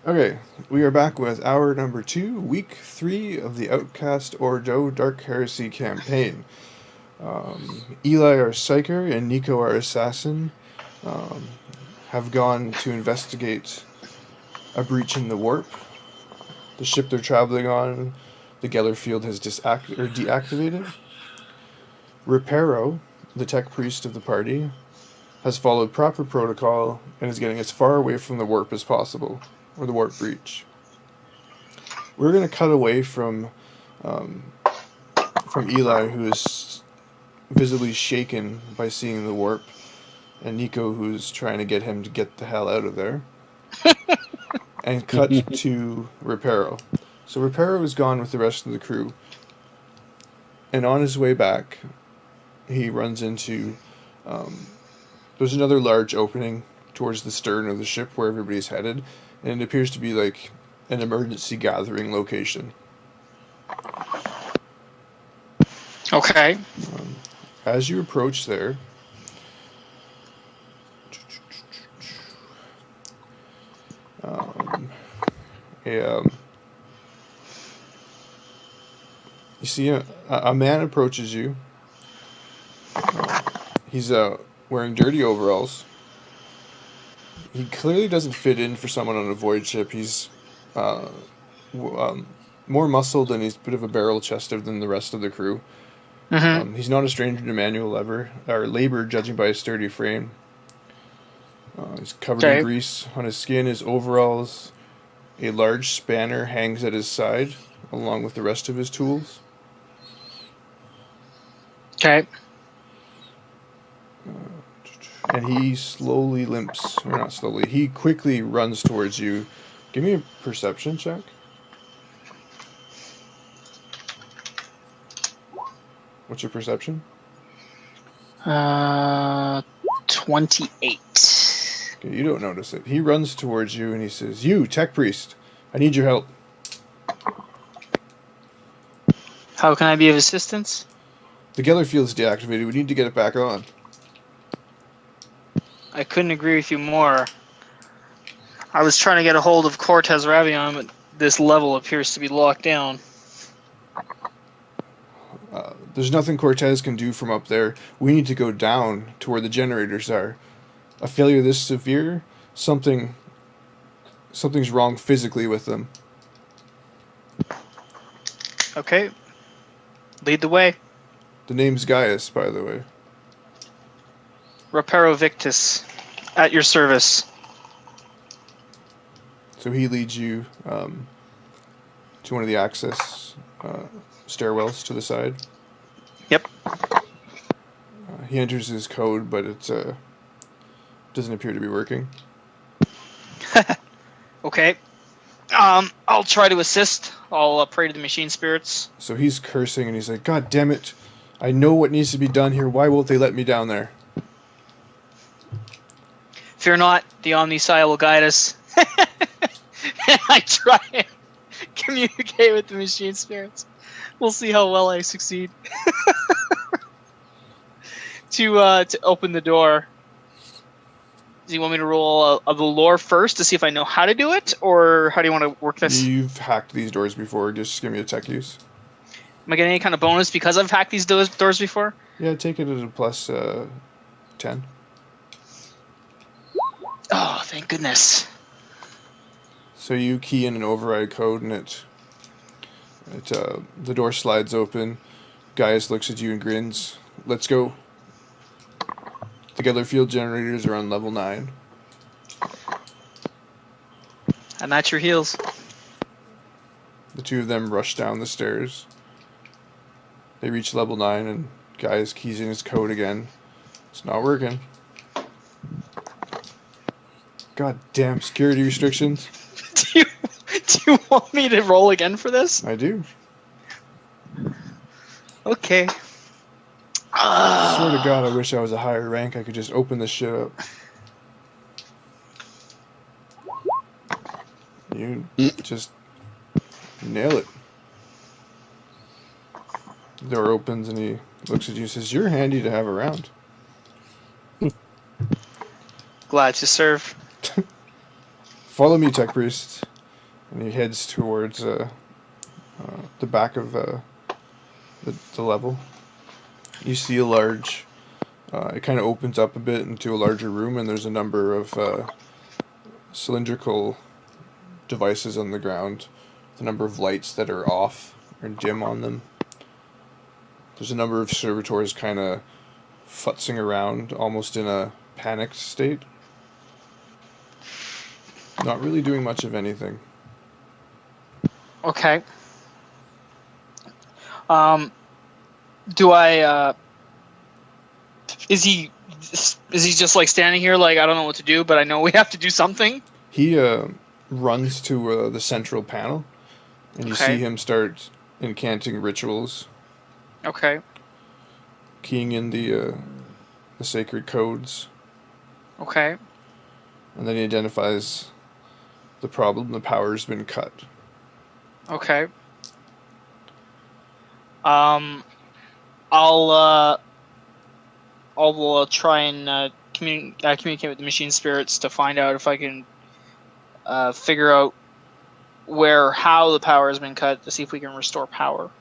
Okay, we are back with hour number 2, week 3 of the Outcast Ordo Dark Heresy campaign. Eli, our Psyker, and Nico, our Assassin, um, have gone to investigate a breach in the warp. The ship they're traveling on, the Geller field has deactivated. Reparo, the tech priest of the party, has followed proper protocol and is getting as far away from the warp as possible, or the warp breach. We're going to cut away from Eli, who is visibly shaken by seeing the warp, and Nico, who's trying to get him to get the hell out of there, and cut to Reparo. So Reparo is gone with the rest of the crew, and on his way back, he runs into... there's another large opening towards the stern of the ship where everybody's headed, and it appears to be like an emergency gathering location. Okay. As you approach there, you see a man approaches you. He's wearing dirty overalls. He clearly doesn't fit in for someone on a void ship. He's more muscled and he's a bit of a barrel-chested than the rest of the crew. Mm-hmm. He's not a stranger to manual labor, judging by his sturdy frame. He's covered in grease on his skin, his overalls. A large spanner hangs at his side, along with the rest of his tools. Okay. And he slowly limps, or not slowly, he quickly runs towards you. Give me a perception check. What's your perception? 28. Okay, you don't notice it. He runs towards you and he says, "You, tech priest, I need your help." How can I be of assistance? The Geller field's deactivated. We need to get it back on. I couldn't agree with you more. I was trying to get a hold of Cortez Ravion, but this level appears to be locked down. There's nothing Cortez can do from up there. We need to go down to where the generators are. A failure this severe, something's wrong physically with them. Okay. Lead the way. The name's Gaius, by the way. Reparo Victus, at your service. So he leads you to one of the access stairwells to the side. Yep. He enters his code, but it doesn't appear to be working. Okay. I'll try to assist. I'll pray to the machine spirits. So he's cursing and he's like, "God damn it. I know what needs to be done here. Why won't they let me down there?" Fear not, the Omnisci will guide us. I try and communicate with the machine spirits. We'll see how well I succeed. To open the door. Do you want me to roll the lore first to see if I know how to do it, or how do you want to work this? You've hacked these doors before. Just give me a tech use. Am I getting any kind of bonus because I've hacked these doors before? Yeah, take it at a plus 10. Oh, thank goodness. So you key in an override code and the door slides open. Gaius looks at you and grins. "Let's go." The Geller field generators are on level 9. I'm at your heels. The two of them rush down the stairs. They reach level 9 and Gaius keys in his code again. It's not working. God damn security restrictions. Do you want me to roll again for this? I do. Okay. Swear to God, I wish I was a higher rank. I could just open this shit up. You just nail it. The door opens and he looks at you and says, "You're handy to have around." Glad to serve. Follow me, tech priest. and he heads towards the back of the level. You see a large. It kind of opens up a bit into a larger room, and there's a number of cylindrical devices on the ground. The number of lights that are off or dim on them. There's a number of servitors kind of futzing around, almost in a panicked state. Not really doing much of anything. Okay. Do I? Is he just like standing here like I don't know what to do, but I know we have to do something? He runs to the central panel, and you see him start incanting rituals. Okay. Keying in the sacred codes. Okay. And then he identifies the problem. The power's been cut. Okay. I'll try and communicate with the machine spirits to find out if I can figure out how the power has been cut to see if we can restore power.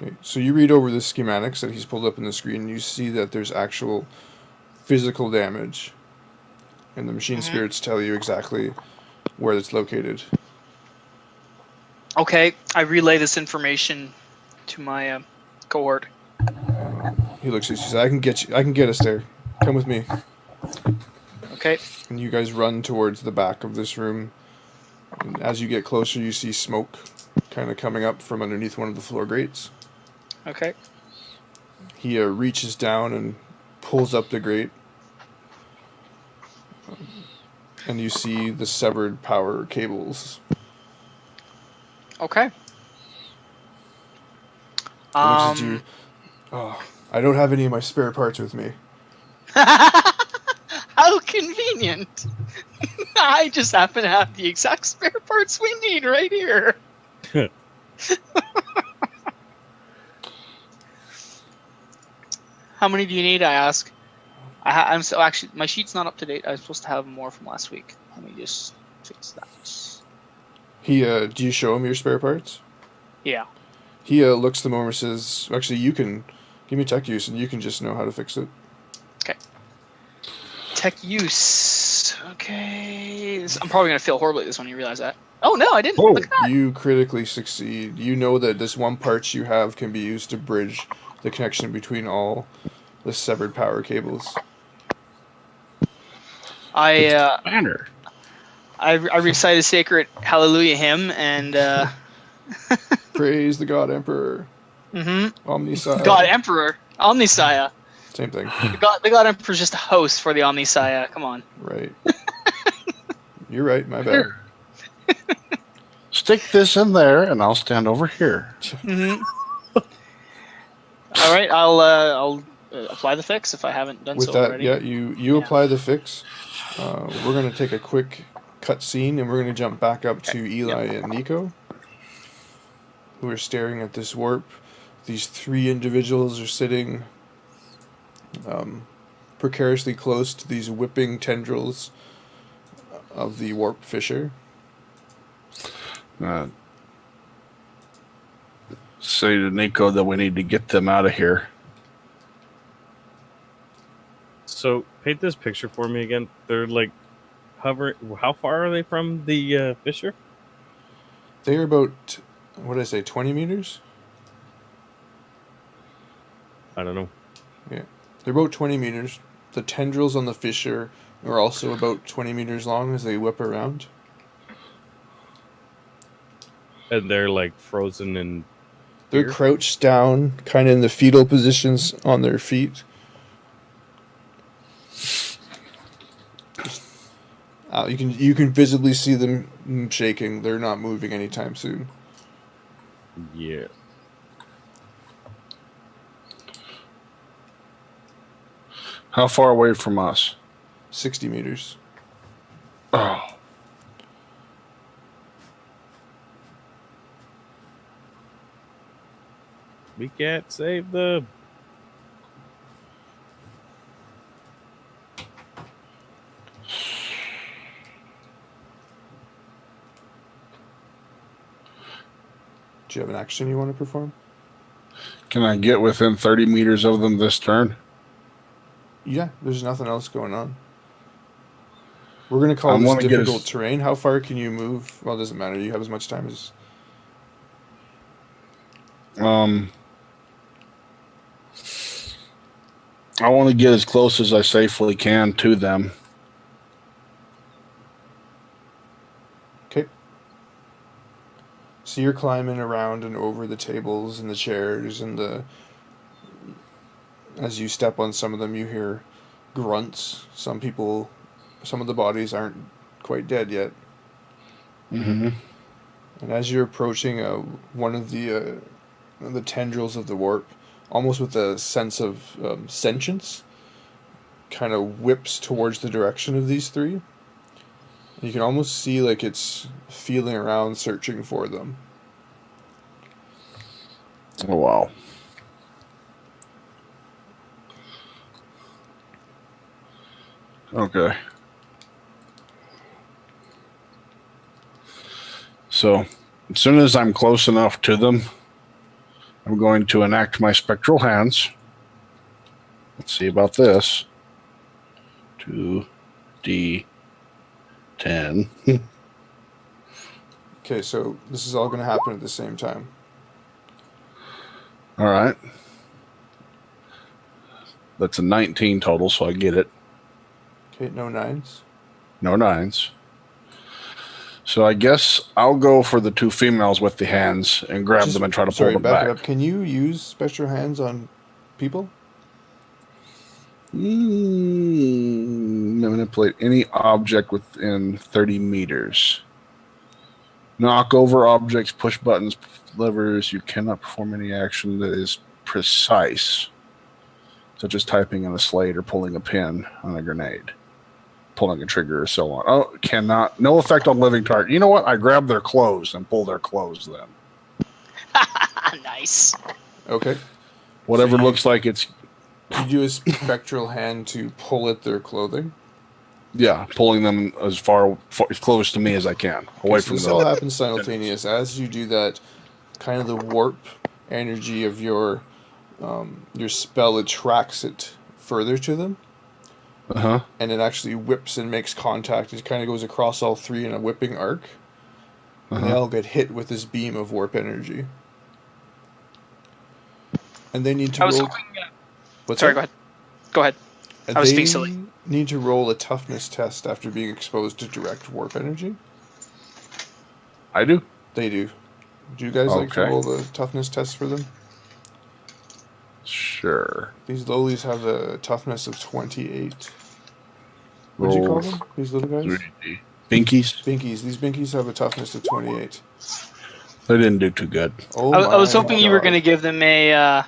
Okay, so you read over the schematics that he's pulled up on the screen, and you see that there's actual physical damage, and the machine spirits tell you exactly where it's located. Okay, I relay this information to my cohort. He looks at you and says, I can get us there. Come with me. Okay. And you guys run towards the back of this room. And as you get closer, you see smoke kind of coming up from underneath one of the floor grates. Okay. He reaches down and pulls up the grate. And you see the severed power cables. Okay. He looks at you. Oh, I don't have any of my spare parts with me. How convenient. I just happen to have the exact spare parts we need right here. How many do you need? I ask. I'm so actually my sheet's not up to date. I was supposed to have more from last week. Let me just fix that. Do you show him your spare parts? Yeah. He looks them over and says, actually, you can give me tech use and you can just know how to fix it. Okay. Tech use. Okay. I'm probably going to feel horribly this when you realize that. Oh, no, I didn't. Oh, you critically succeed. You know that this one part you have can be used to bridge the connection between all the severed power cables. I recite a sacred hallelujah hymn and praise the God Emperor. Mm-hmm. Omniscience. God Emperor. Omniscience. Same thing. The God Emperor is just a host for the Omniscience. Come on. Right. You're right, my bad. Stick this in there and I'll stand over here. Mm-hmm. All right, I'll apply the fix if I haven't done so already. Yeah, you apply the fix. We're going to take a quick cut scene and we're going to jump back up to Eli and Nico, who are staring at this warp. These three individuals are sitting precariously close to these whipping tendrils of the warp fissure. Say to Nico that we need to get them out of here. So, paint this picture for me again. They're like hovering. How far are they from the fissure? They're about, 20 meters? I don't know. Yeah. They're about 20 meters. The tendrils on the fissure are also about 20 meters long as they whip around. And they're like frozen in. They're crouched down, kind of in the fetal positions on their feet. You can visibly see them shaking. They're not moving anytime soon. Yeah. How far away from us? 60 meters. Oh. We can't save them. Do you have an action you want to perform? Can I get within 30 meters of them this turn? Yeah, there's nothing else going on. We're going to call I this wanna get difficult as- terrain. How far can you move? Well, it doesn't matter. You have as much time as... I want to get as close as I safely can to them. Okay. So you're climbing around and over the tables and the chairs and the... As you step on some of them, you hear grunts. Some of the bodies aren't quite dead yet. Mm-hmm. And as you're approaching one of the tendrils of the warp, almost with a sense of sentience, kind of whips towards the direction of these three. You can almost see like it's feeling around, searching for them. Oh, wow. Okay. So, as soon as I'm close enough to them, I'm going to enact my spectral hands. Let's see about this. 2d10. Okay, so this is all going to happen at the same time. All right. That's a 19 total, so I get it. Okay, no nines. No nines. So I guess I'll go for the two females with the hands and grab them and try to pull them back back. it up. Can you use spectral hands on people? Manipulate any object within 30 meters. Knock over objects, push buttons, levers. You cannot perform any action that is precise, such as typing in a slate or pulling a pin on a grenade, pulling a trigger, or so on. Oh, cannot. No effect on living target. You know what? I grab their clothes and pull their clothes then. Nice. Okay. Whatever So you- looks like it's... You do a spectral hand to pull at their clothing. Yeah, pulling them as as close to me as I can, away So from this them. all happens simultaneous. As you do that, kind of the warp energy of your spell attracts it further to them, Uh-huh. and it actually whips and makes contact. It kind of goes across all three in a whipping arc, and they Uh-huh. all get hit with this beam of warp energy. And they need to I was roll. hoping. What's Sorry, that? go ahead. Go ahead. And I was they being silly. need to roll a toughness test after being exposed to direct warp energy. I do. They do. Do you guys like to Okay. roll the toughness test for them? Sure. These lowlies have a toughness of 28. What'd you call Roll them? These little guys? 3D. Binkies? Binkies. These binkies have a toughness of 28. They didn't do too good. Oh I was my hoping you were God. going to give them a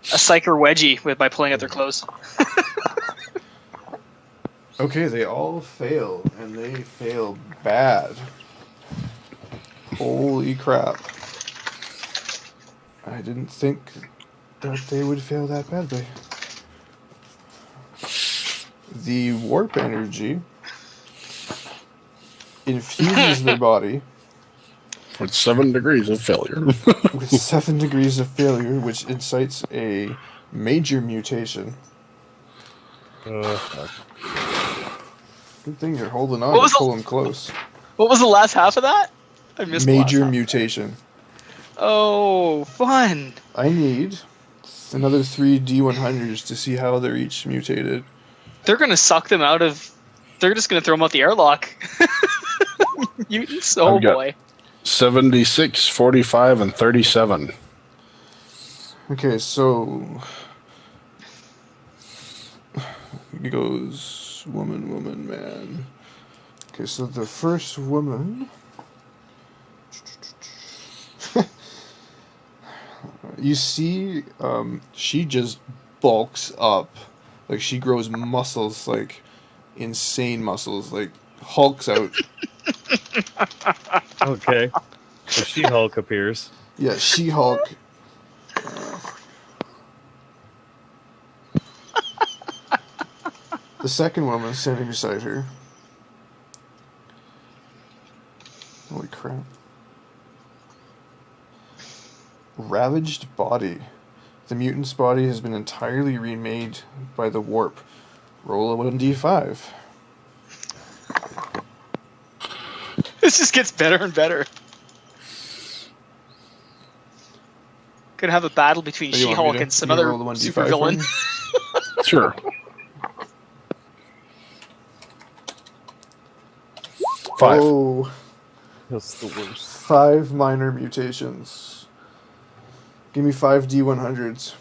Psyker wedgie by pulling at their clothes. Okay, they all fail, and they fail bad. Holy crap. I didn't think that they would fail that badly. The warp energy infuses their body With 7 degrees of failure. with 7 degrees of failure, which incites a major mutation. Good thing you're holding on What was to the- pull them close. What was the last half of that? I missed the Major last half. mutation. Oh, fun. I need another 3 D100s to see how they're each mutated. They're going to suck them out of... They're just going to throw them out the airlock. Mutants? Oh, I've got- boy. 76, 45, and 37. Okay, so it goes woman, woman, man. Okay, so the first woman. You see, she just bulks up. Like, she grows muscles, like insane muscles, like hulks out. Okay. So She-Hulk appears. Yeah, She-Hulk. The second woman standing beside her. Holy crap. Ravaged body. The mutant's body has been entirely remade by the warp. Roll a 1d5. This just gets better and better. Gonna have a battle between Oh, you want me She-Hulk to- and some you other roll the 1d5 for supervillain. me? Sure. 5. Oh, That's the worst. 5 minor mutations. Give me 5 D100s.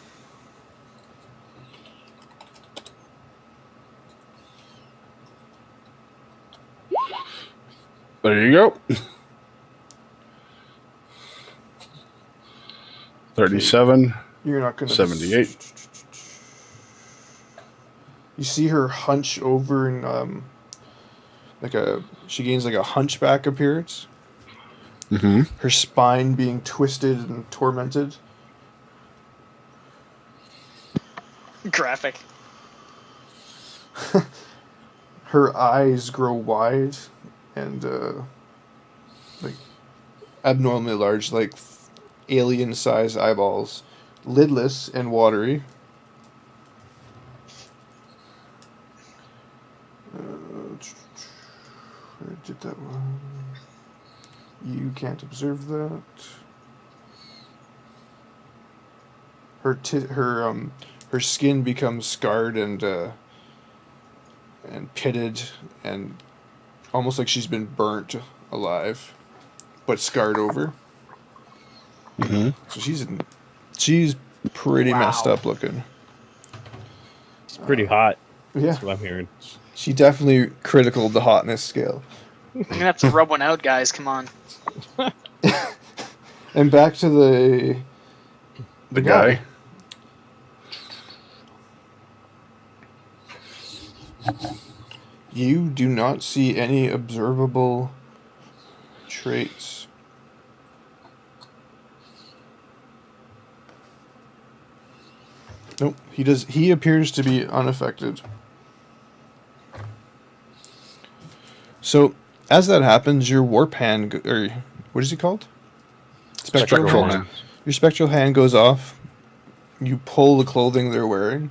There you go. 37. You're not gonna 78. You see her hunch over and she gains like a hunchback appearance. Mm-hmm. Her spine being twisted and tormented. Graphic. Her eyes grow wide and like abnormally large, like alien-sized eyeballs, lidless and watery. I did that one. You can't observe that. Her skin becomes scarred and pitted and almost like she's been burnt alive, but scarred over. Mm-hmm. So she's pretty messed Wow. up looking. It's pretty hot. Yeah, That's what I'm hearing. she definitely critical the hotness scale. I'm gonna have to rub one out, guys. Come on. And back to the guy. You do not see any observable traits. Nope, he appears to be unaffected. So, as that happens, your warp hand, or what is it called? Spectral hand. Your spectral hand goes off. You pull the clothing they're wearing.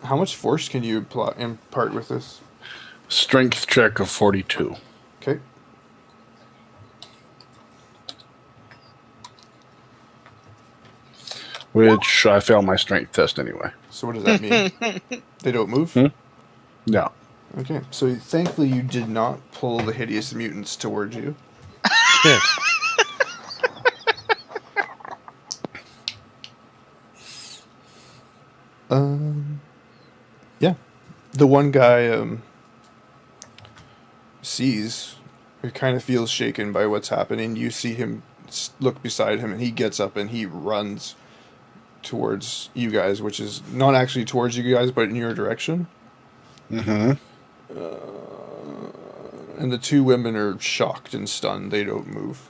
How much force can you impart with this? Strength check of 42. Okay. Which I failed my strength test anyway. So what does that mean? They don't move? No. Okay, so thankfully you did not pull the hideous mutants towards you. Yeah. Yeah. The one guy sees, or kind of feels shaken by what's happening. You see him look beside him, and he gets up and he runs towards you guys, which is not actually towards you guys, but in your direction. Mm-hmm. And the two women are shocked and stunned. They don't move.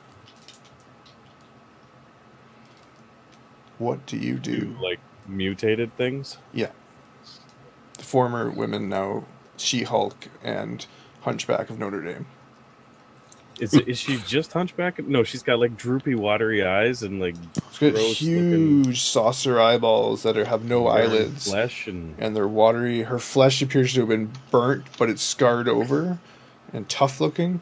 What do you do? Like mutated things? Yeah. The former women, now She-Hulk and Hunchback of Notre Dame. Is she just hunchback? No, she's got like droopy, watery eyes and like She's got gross huge saucer eyeballs that have no eyelids. flesh and And they're watery. Her flesh appears to have been burnt, but it's scarred over and tough looking.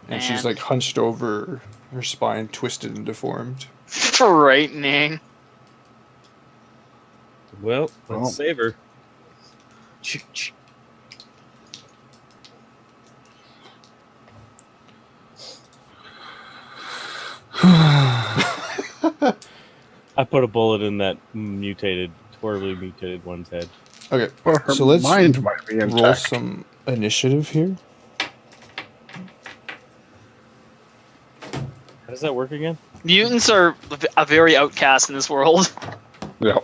And she's Man. like hunched over, her spine twisted and deformed. Frightening. well, let's Well. save her. I put a bullet in that horribly mutated one's head. Okay, Well, her so let's mind might be roll intact. some initiative here. How does that work again? Mutants are a very outcast in this world. Yeah.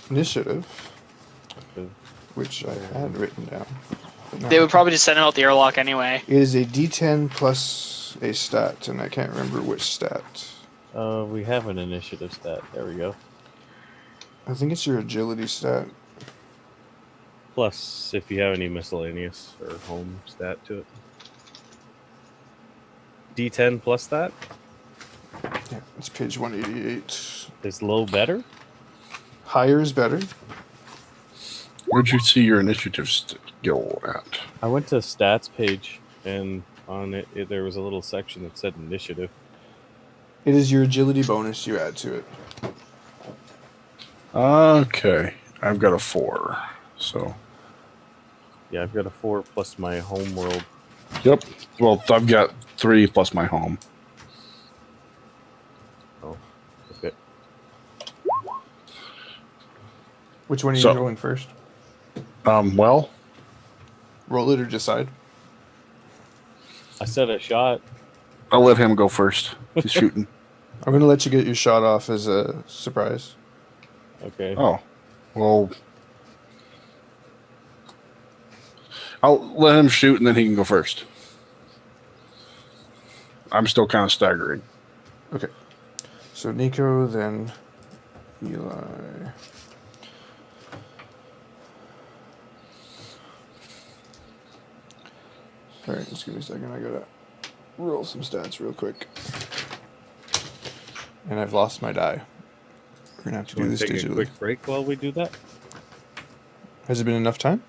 Initiative, Okay. which I had written down. but now They I would probably just send him out the airlock anyway. It is a D10 plus a stat, and I can't remember which stat. We have an initiative stat. There we go. I think it's your agility stat. Plus, if you have any miscellaneous or home stat to it. D10 plus that? Yeah, it's page 188. Is low better? Higher is better. Where'd you see your initiative skill at? I went to stats page, and on it there was a little section that said initiative. It is your agility bonus you add to it. Okay. I've got a 4. So, Yeah, I've got a 4 plus my home world. yep. Well, I've got 3 plus my home. Oh, okay. Which one are you So- rolling first? Well, Roll it or decide? I said a shot. I'll let him go first. He's shooting. I'm going to let you get your shot off as a surprise. Okay. Oh, well, I'll let him shoot and then he can go first. I'm still kind of staggering. Okay. So Nico, then Eli. Alright, just give me a second. I gotta roll some stats real quick. And I've lost my die. We're gonna have to do Wanna this take a digitally. quick break while we do that? Has it been enough time?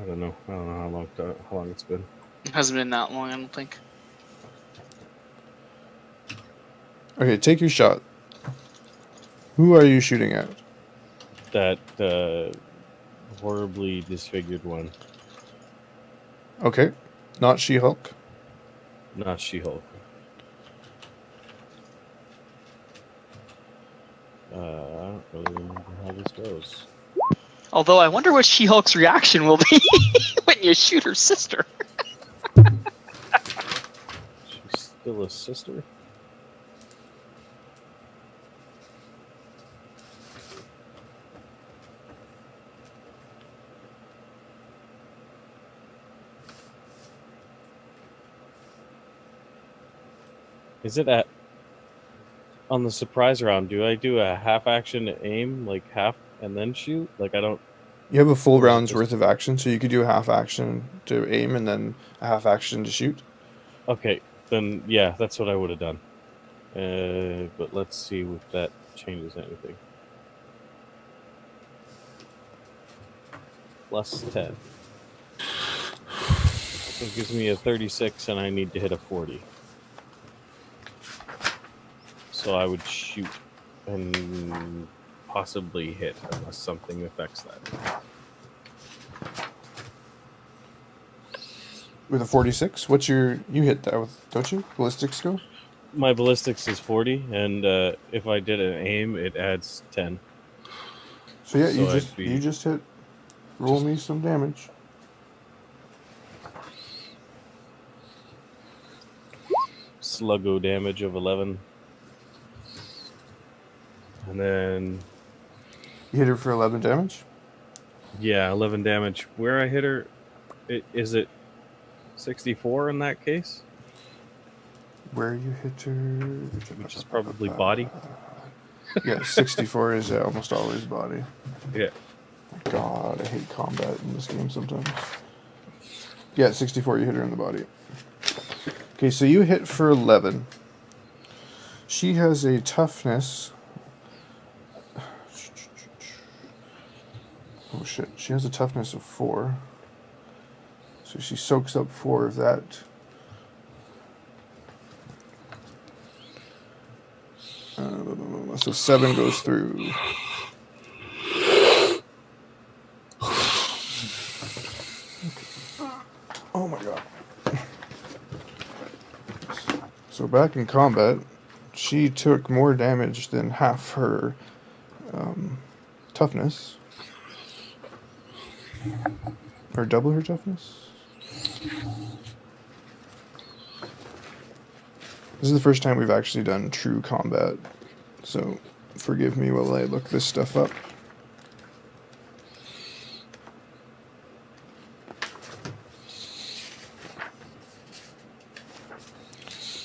I don't know. I don't know how long it's been. It hasn't been that long, I don't think. Okay, take your shot. Who are you shooting at? That horribly disfigured one. Okay. Not She-Hulk. Not She-Hulk. I don't really remember how this goes. Although I wonder what She-Hulk's reaction will be when you shoot her sister. She's still a sister? Is it at on the surprise round? Do I do a half action to aim, like half, and then shoot? Like I don't. You have a full round's worth of action, so you could do a half action to aim and then a half action to shoot. Okay, then yeah, that's what I would have done. But let's see if that changes anything. Plus 10. It gives me a 36, and I need to hit a 40. So I would shoot and possibly hit unless something affects that. With a 46? What's your... You hit that with, don't you? Ballistic skill? My ballistics is 40, and if I did an aim, it adds 10. So yeah, So you just hit... Roll me some damage. Sluggo damage of 11. And then, You hit her for 11 damage? yeah, 11 damage. Where I hit her, is it 64 in that case? Where you hit her... Which is probably body. Yeah, 64 is almost always body. Yeah. God, I hate combat in this game sometimes. Yeah, 64, you hit her in the body. Okay, so you hit for 11. She has a toughness... Oh shit, she has a toughness of 4. So she soaks up 4 of that. So 7 goes through. Oh my god. So back in combat, she took more damage than half her toughness. Or double her toughness? This is the first time we've actually done true combat. So forgive me while I look this stuff up.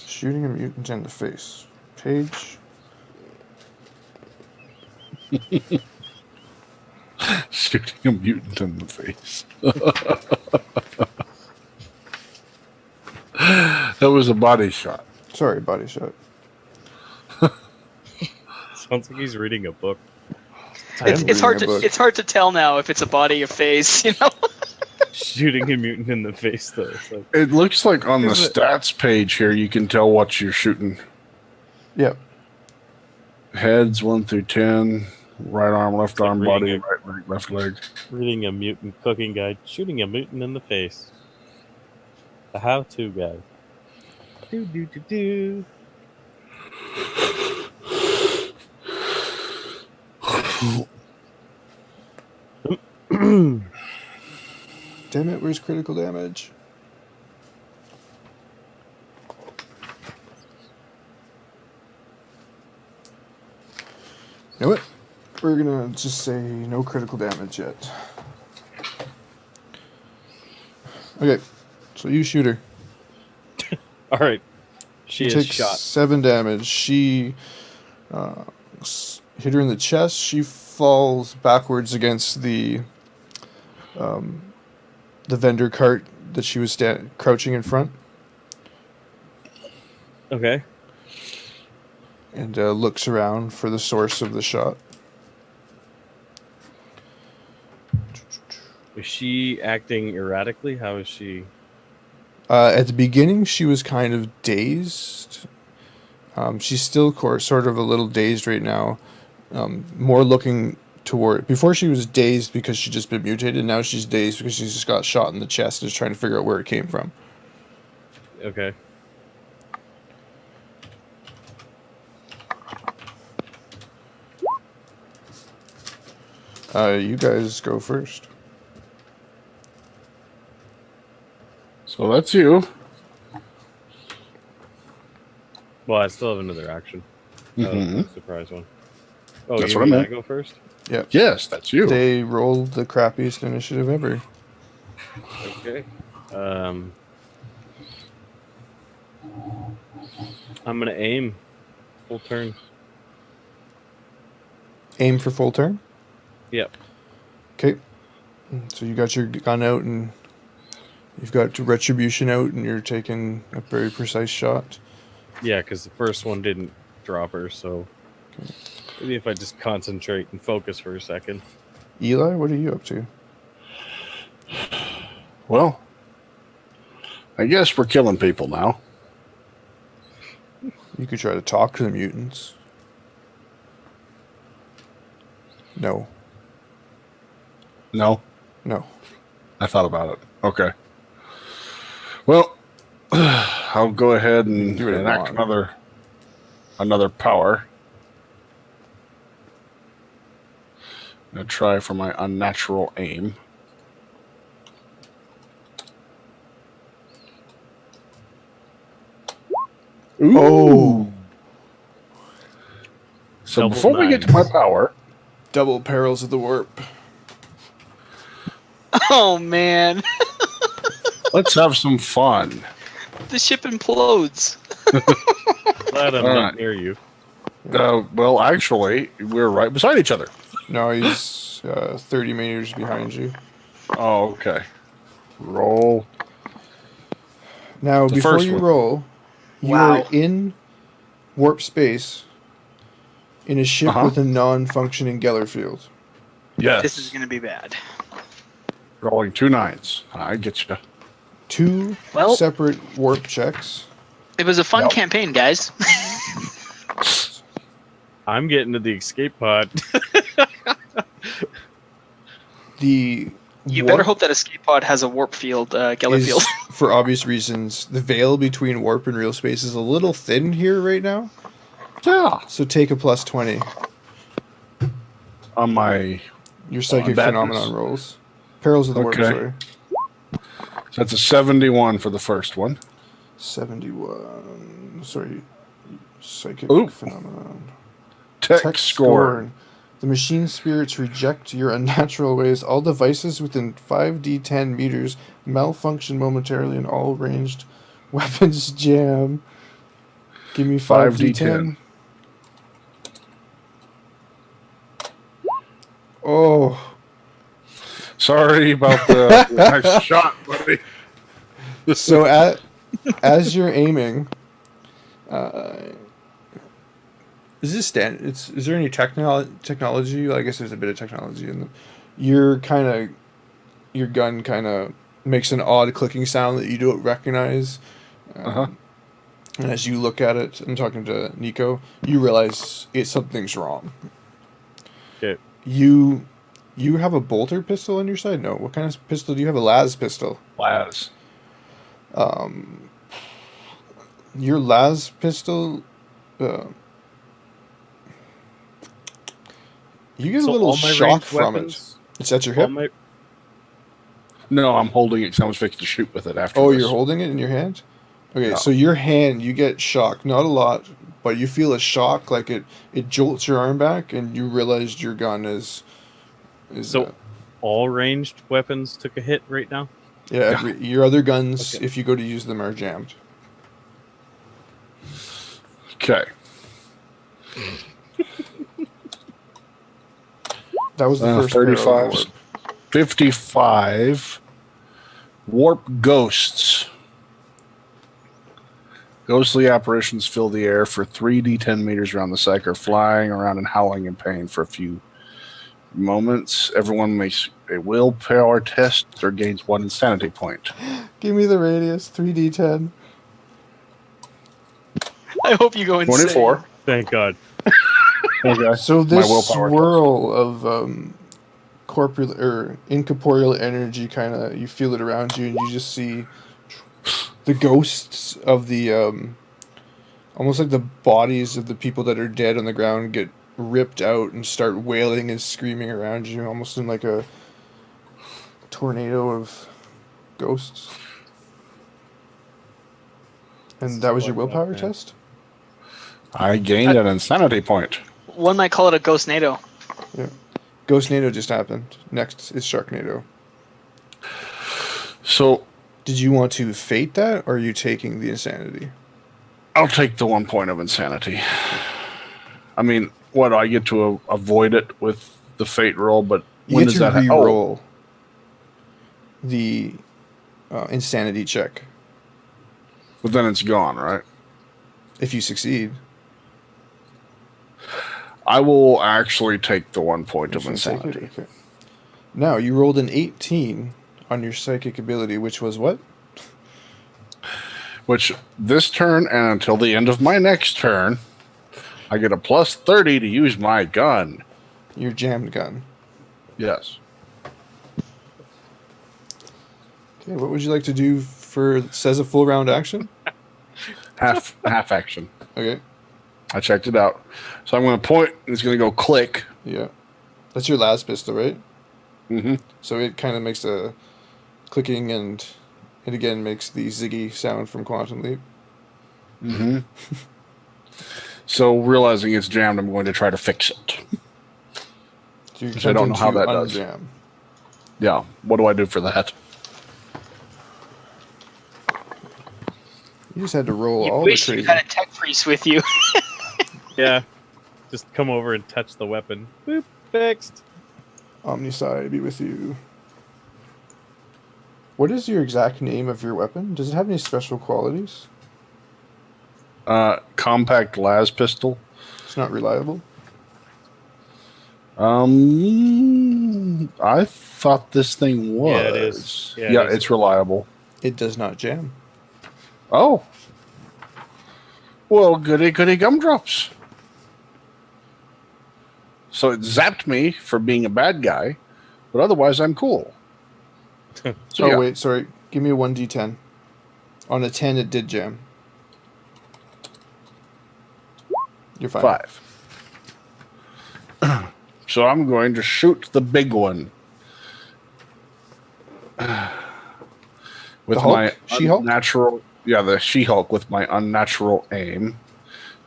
Shooting a mutant in the face. Page. Shooting a mutant in the face. That was a body shot. Sorry, body shot. Sounds like he's reading a book. It's hard to tell now if it's a body or face, you know. Shooting a mutant in the face, though. It's like, It looks like on the stats page here, you can tell what you're shooting. Yep. Heads 1 through 10. Right arm, left arm, body, right leg, left leg. reading a mutant cooking guide, shooting a mutant in the face. A how-to guide. Do do do do. Damn it, where's critical damage? You know what? We're gonna just say no critical damage yet. Okay, so you shoot her. All right. She She is takes shot. 7 damage. She hit her in the chest. She falls backwards against the vendor cart that she was crouching in front, Okay. and looks around for the source of the shot. Is she acting erratically? How is she? At the beginning, she was kind of dazed. She's still sort of a little dazed right now. More looking toward... Before she was dazed because she'd just been mutated. Now she's dazed because she's just got shot in the chest and is trying to figure out where it came from. Okay. You guys go first. So that's you. Well, I still have another action. Mhm. Surprise one. Oh, That's you what I mean meant. I go first? Yes, that's you. They rolled the crappiest initiative ever. Okay. I'm gonna aim. Full turn. Aim for full turn. Yep. Okay. So you got your gun out and you've got retribution out and you're taking a very precise shot. Yeah, because the first one didn't drop her, so maybe if I just concentrate and focus for a second. Eli, what are you up to? Well, I guess we're killing people now. You could try to talk to the mutants. No. No, No. I thought about it. Okay. Well, I'll go ahead and Do it enact wrong. another power. I'm gonna try for my unnatural aim. Oh. So Double before we get to my nines. power, Double perils of the warp. Oh man, let's have some fun. the ship implodes. Glad I'm All not right. near you. Well, actually, we're right beside each other. No, he's 30 meters behind you. Oh, okay. Roll. Now, The before first you one. roll, you Wow. are in warp space in a ship Uh-huh. with a non-functioning Geller field. Yes. This is gonna be bad. Rolling 2 9s. I get you. 2 Well- separate warp checks. It was a fun Yep. campaign, guys. I'm getting to the escape pod. The You warp better hope that escape pod has a warp field, Geller is, field. for obvious reasons, the veil between warp and real space is a little thin here right now. Yeah. So take a plus 20. On my. Your psychic that phenomenon is- rolls. Perils of the warp, Okay. sorry. So that's a 71 for the first one. 71. Sorry. Psychic Ooh. phenomenon. Tech, Tech score. scorn. The machine spirits reject your unnatural ways. All devices within 5d10 meters malfunction momentarily, and all ranged weapons jam. Give me 5d10. Oh, Sorry about the nice shot, buddy. so as you're aiming, is this standard? Is there any technology? Well, I guess there's a bit of technology in the. Your gun kind of makes an odd clicking sound that you don't recognize. And as you look at it, I'm talking to Nico, you realize something's wrong. Okay. You have a bolter pistol on your side? No. What kind of pistol do you have? A las pistol. Las. Your las pistol. You get a little shock from it. It's at your hip? No, I'm holding it because I was fixing to shoot with it after. Oh, this. You're holding it in your hand? Okay, No. so your hand, you get shocked. Not a lot, but you feel a shock, like it jolts your arm back, and you realize your gun is So all ranged weapons took a hit right now? yeah, your other guns, Okay. if you go to use them, are jammed. Okay. That was the first 35. arrow. 55. Warp ghosts. Ghostly apparitions fill the air for 3d10 meters around the Psyker, flying around and howling in pain for a few moments. Everyone makes a willpower test or gains 1 insanity point. Give me the radius, 3d10. I hope you go insane. 24. Thank God. Okay. So My this willpower swirl of corporeal or incorporeal energy, kind of, you feel it around you, and you just see the ghosts of the almost like the bodies of the people that are dead on the ground get ripped out and start wailing and screaming around you, almost in like a tornado of ghosts. And that was your willpower test? I gained an insanity point. One might call it a ghost NATO. Yeah. Ghostnado just happened. Next is Sharknado. So Did you want to fate that, or are you taking the insanity? I'll take the 1 point of insanity. I mean, what, I get to avoid it with the fate roll, but You when get does to that happen? re-roll the insanity check But then it's gone, right? if you succeed. I will actually take the 1 point of You should take it, insanity. okay. Now, you rolled an 18 on your psychic ability, which was what? Which this turn and until the end of my next turn, I get a plus 30 to use my gun. Your jammed gun. Yes. Okay, what would you like to do for, it says a full round action? Half action. Okay, I checked it out. So I'm going to point, and it's going to go click. yeah. That's your last pistol, right? Mm-hmm. So it kind of makes a clicking, and it again makes the ziggy sound from Quantum Leap. Mm-hmm. So realizing it's jammed, I'm going to try to fix it. So you're Which I don't know how attempting that to does. unjam. Yeah. What do I do for that? You just had to roll You all the wish crazy. you had a tech priest with you. Yeah. Just come over and touch the weapon. Boop. Fixed. Omnicide be with you. What is your exact name of your weapon? Does it have any special qualities? Compact las pistol. It's not reliable. I thought this thing was. Yeah, it is. Yeah, Yeah, it is. it's reliable. It does not jam. Oh. Well, goody gumdrops. So it zapped me for being a bad guy, but otherwise I'm cool. So Oh, yeah. wait, sorry. Give me a 1d10. On a 10, it did jam. You're fine. 5. So I'm going to shoot the big one. With The Hulk? my She-Hulk? unnatural, yeah, the She-Hulk with my unnatural aim.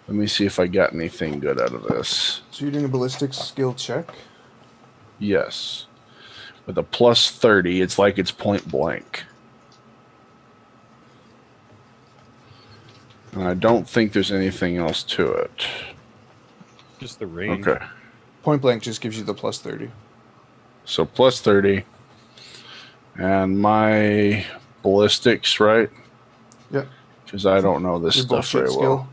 Let me see if I got anything good out of this. So you're doing a ballistics skill check. Yes. With a plus 30, it's like it's point blank. And I don't think there's anything else to it. Just the range. Okay. Point blank just gives you the plus 30. So plus 30. And my ballistics, right? Yep. because I don't know this Your stuff very bullshit well.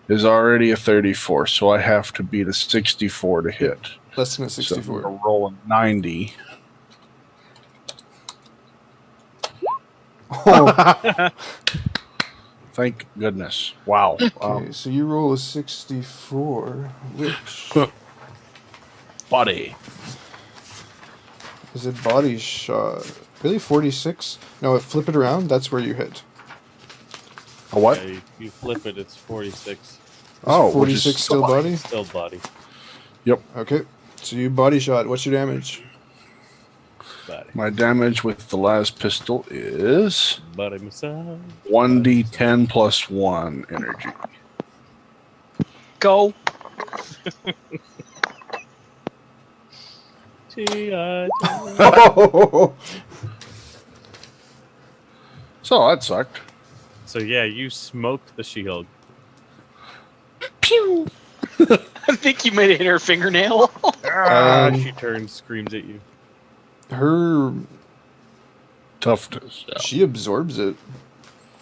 Is already a 34, so I have to beat a 64 to hit. Less than a So 64. I'm gonna roll a 90. Oh, Thank goodness. Wow. okay, so you roll a 64, which Buddy. is a body shot. Really, 46? No, flip it around. That's where you hit. A what? Yeah, you flip it, it's 46. Is Oh, which 46 is still body? Still body. Okay, so you body shot. What's your damage? Body. My damage with the last pistol is Body massage. 1d10 plus 1 energy. Go. T.I. So that sucked. So yeah, you smoked the She-Hulk. Pew! I think you might have hit her fingernail. She turns, screams at you. Her, Toughness. Yeah. she absorbs it.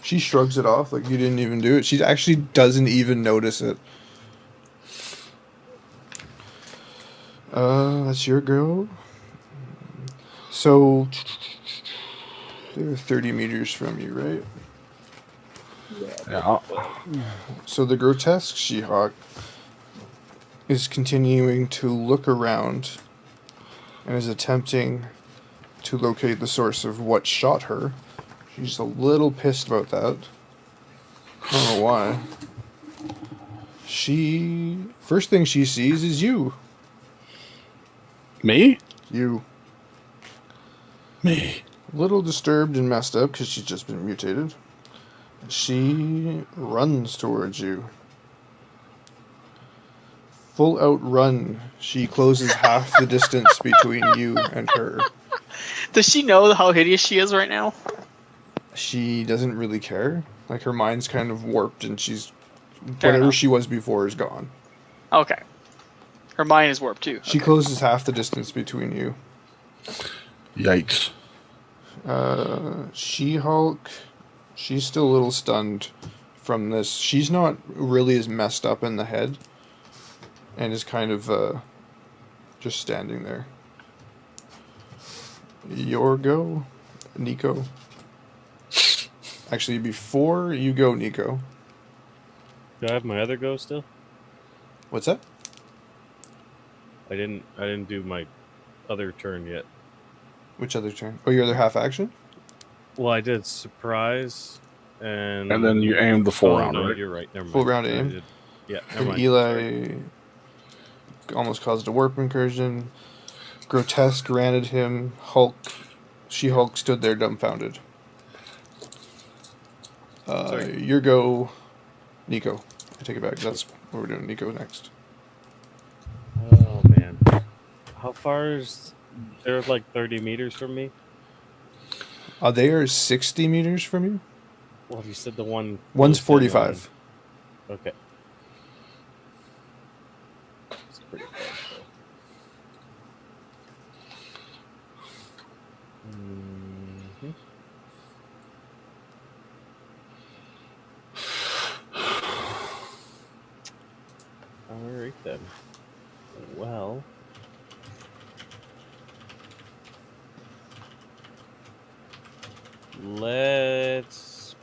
She shrugs it off like you didn't even do it. She actually doesn't even notice it. That's your go. So they're 30 meters from you, right? Yeah. So the grotesque She-Hulk is continuing to look around and is attempting to locate the source of what shot her. She's a little pissed about that. I don't know why. First thing she sees is you. Me? You. Me. A little disturbed and messed up because she's just been mutated. She runs towards you. Full out run. She closes half the distance between you and her. Does she know how hideous she is right now? She doesn't really care. Like, her mind's kind of warped and she's... Fair whatever enough. she was before is gone. Okay. Her mind is warped too. She closes half the distance between you. Yikes. She-Hulk, she's still a little stunned from this. She's not really as messed up in the head. And is kind of just standing there. Your go, Nico. Actually, before you go, Nico. Do I have my other go still? What's that? I didn't do my other turn yet. Which other turn? Oh, your other half action? Well, I did surprise and And then you aimed the full round, no, right? you're right. Never mind. Full round I aim? did- Yeah, never And mind. Eli Sorry. almost caused a warp incursion. Grotesque ran at him. She-Hulk stood there dumbfounded. Sorry. Your go, Nico. I take it back. That's what we're doing. Nico next. Oh man, how far is? They're like 30 meters from me. They are 60 meters from you. Well, you said the one. One's close in 45. line. Okay. It's pretty close, though. Mhm. All right then. Well. Let's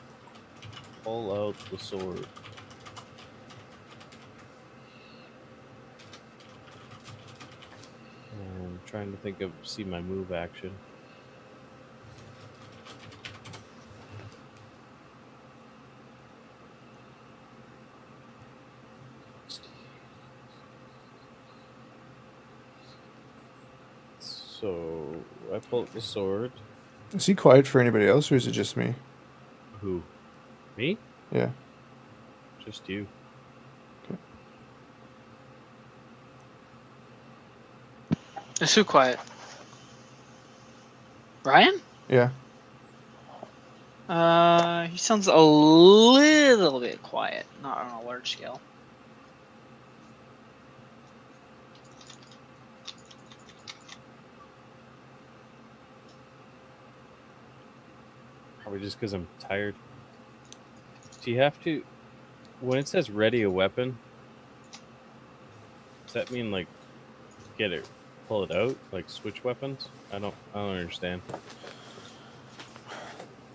pull out the sword. I'm trying to think of see my move action. So I pull out the sword. Is he quiet for anybody else, or is it just me? Who? Me? Yeah. Just you. Is who quiet? Ryan? Yeah. He sounds a little bit quiet, not on a large scale. Probably just because I'm tired. Do you have to, when it says ready a weapon, does that mean like pull it out, like switch weapons? I don't understand.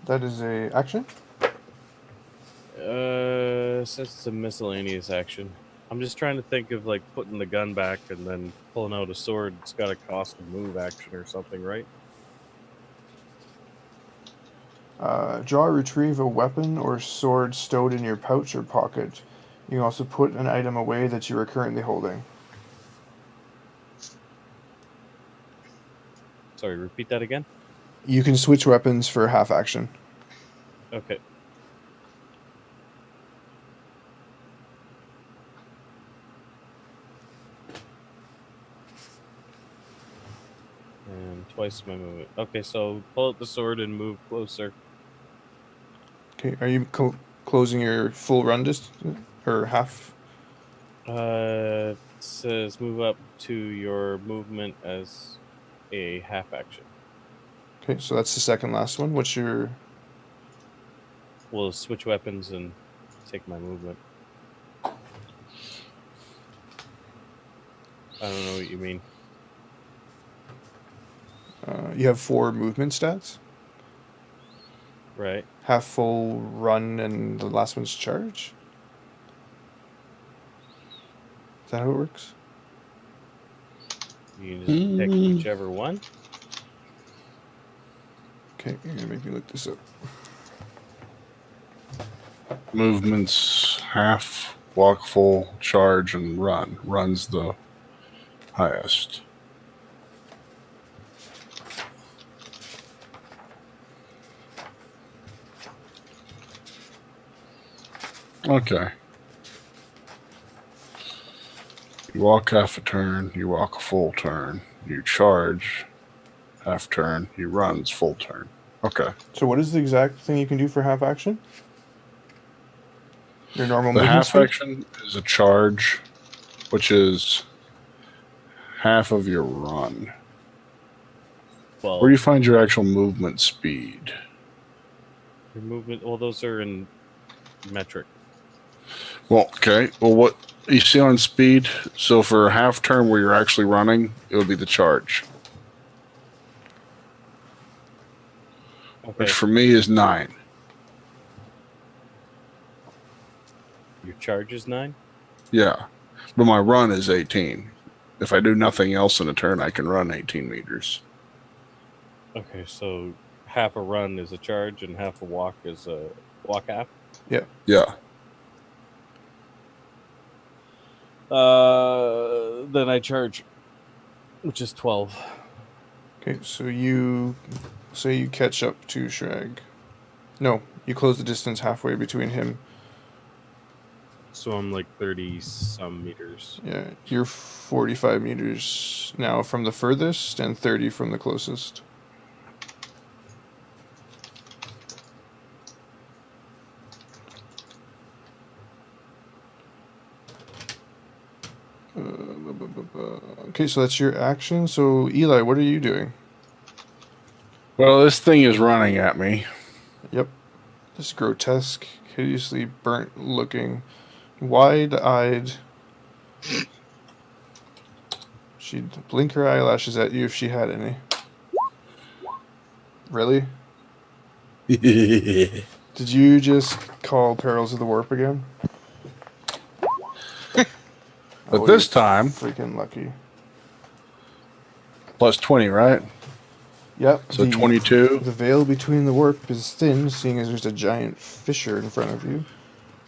That is a action. It says it's a miscellaneous action. I'm just trying to think of like putting the gun back and then pulling out a sword. It's got to cost a move action or something, right? Draw or retrieve a weapon or sword stowed in your pouch or pocket. You can also put an item away that you are currently holding. Sorry, repeat that again. You can switch weapons for half action. Okay. And twice my movement. Okay, so pull out the sword and move closer. Okay, are you closing your full run distance or half? It says move up to your movement as a half action. Okay, so that's the second last one. What's your... We'll switch weapons and take my movement. I don't know what you mean. You have 4 movement stats. Right. Half full run and the last one's charge? Is that how it works? You can just pick whichever one. Okay, you're going to make me look this up. Movements half, walk full, charge, and run. Run's the highest. Okay. You walk half a turn, you walk a full turn, you charge half turn, you run's full turn. Okay. So what is the exact thing you can do for half action? Your normal The movement half speed? action is a charge, which is half of your run. Well, Where do you find your actual movement speed? your movement. Well, those are in metric. Well, okay. Well, what you see on speed, so for a half turn where you're actually running, it would be the charge, Okay. which for me is 9. Your charge is 9. Yeah. But my run is 18. If I do nothing else in a turn, I can run 18 meters. Okay, so half a run is a charge and half a walk is a walk half. Yeah. Then I charge, which is 12. Okay, so you say you catch up to Shrag. No, you close the distance halfway between him. So I'm like 30 some meters. Yeah, you're 45 meters now from the furthest and 30 from the closest. Okay, so that's your action. So, Eli, what are you doing? Well, this thing is running at me. Yep. This grotesque, hideously burnt looking, wide-eyed. She'd blink her eyelashes at you if she had any. Really? Did you just call Perils of the Warp again? But this time, freaking lucky. plus 20, right? Yep. So 22. The veil between the warp is thin, seeing as there's a giant fissure in front of you.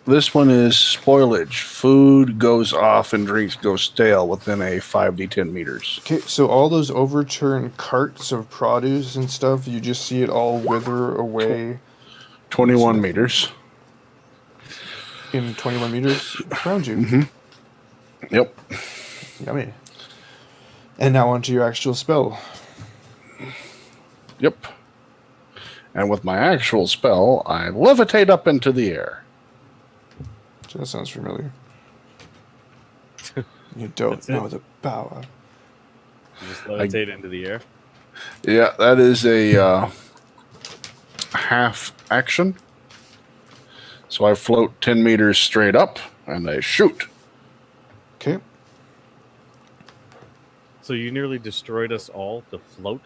This one is spoilage. Food goes off and drinks go stale within a 5d10 meters. Okay, so all those overturned carts of produce and stuff, you just see it all wither away. 21 meters. In 21 meters around you. Mm-hmm. Yep. Yummy. And now onto your actual spell. Yep. And with my actual spell, I levitate up into the air. That sounds familiar. You don't know the power. You just levitate into the air. Yeah, that is a half action. So I float 10 meters straight up, and I shoot. Okay. So you nearly destroyed us all to float?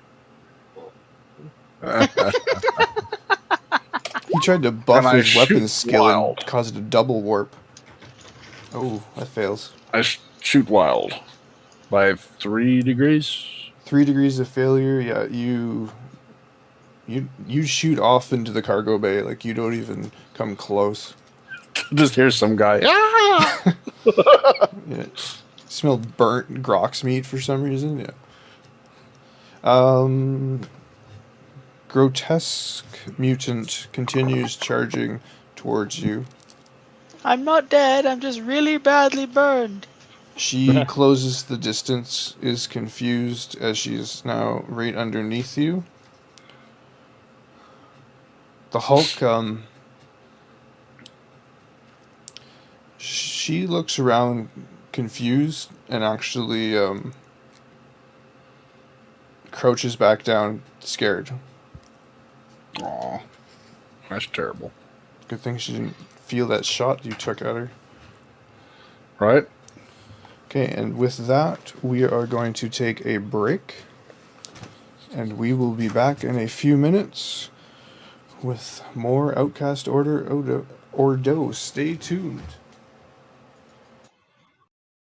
He tried to buff And I his weapon shoot skill wild. and caused a double warp. Oh, that fails. I shoot wild by 3 degrees. 3 degrees of failure. Yeah, you shoot off into the cargo bay. Like, you don't even come close. Just hear some guy. Ah! Yeah. Smell burnt Grox meat for some reason. Yeah. Grotesque mutant continues charging towards you. I'm not dead. I'm just really badly burned. She closes the distance, is confused as she is now right underneath you. The Hulk, she looks around confused and actually crouches back down scared. Aw, that's terrible. Good thing she didn't feel that shot you took at her. Right? Okay, and with that, we are going to take a break. And we will be back in a few minutes with more Outcast Order Ordo. Stay tuned.